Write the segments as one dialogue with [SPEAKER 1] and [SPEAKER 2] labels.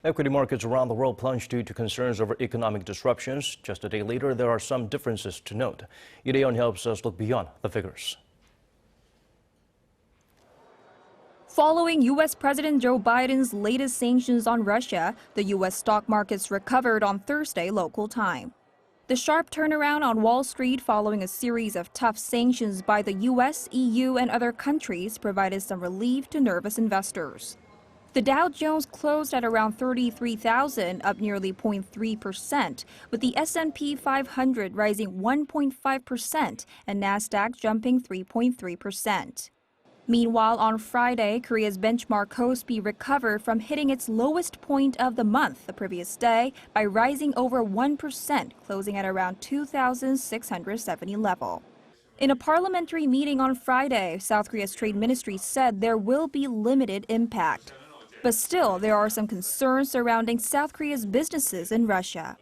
[SPEAKER 1] Equity markets around the world plunged due to concerns over economic disruptions. Just a day later, there are some differences to note. Rae-hyun helps us look beyond the figures.
[SPEAKER 2] Following U.S. President Joe Biden's latest sanctions on Russia, the U.S. stock markets recovered on Thursday local time. The sharp turnaround on Wall Street following a series of tough sanctions by the U.S., EU, and other countries provided some relief to nervous investors. The Dow Jones closed at around 33,000, up nearly 0.3%, with the S&P 500 rising 1.5% and Nasdaq jumping 3.3%. Meanwhile, on Friday, Korea's benchmark KOSPI recovered from hitting its lowest point of the month the previous day by rising over 1%, closing at around 2,670 level. In a parliamentary meeting on Friday, South Korea's trade ministry said there will be limited impact. But still, there are some concerns surrounding South Korea's businesses in Russia.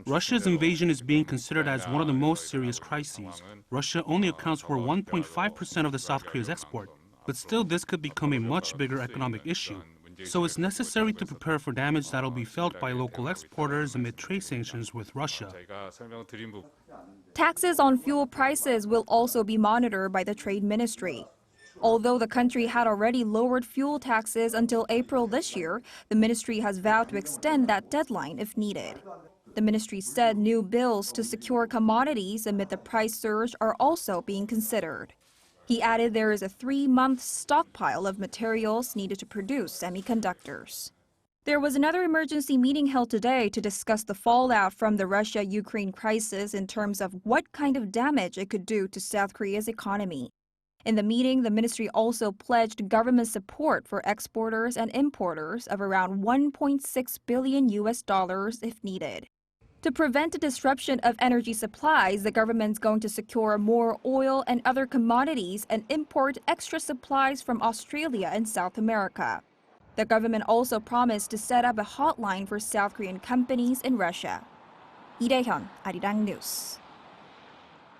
[SPEAKER 3] Russia's invasion is being considered as one of the most serious crises. Russia only accounts for 1.5% of the South Korea's export, but still this could become a much bigger economic issue. So it's necessary to prepare for damage that will be felt by local exporters amid trade sanctions with Russia.
[SPEAKER 2] Taxes on fuel prices will also be monitored by the trade ministry. Although the country had already lowered fuel taxes until April this year, the ministry has vowed to extend that deadline if needed. The ministry said new bills to secure commodities amid the price surge are also being considered. He added there is a 3-month stockpile of materials needed to produce semiconductors. There was another emergency meeting held today to discuss the fallout from the Russia-Ukraine crisis in terms of what kind of damage it could do to South Korea's economy. In the meeting, the ministry also pledged government support for exporters and importers of around $1.6 billion if needed. To prevent a disruption of energy supplies, the government's going to secure more oil and other commodities and import extra supplies from Australia and South America. The government also promised to set up a hotline for South Korean companies in Russia. Rae-hyun, Arirang News.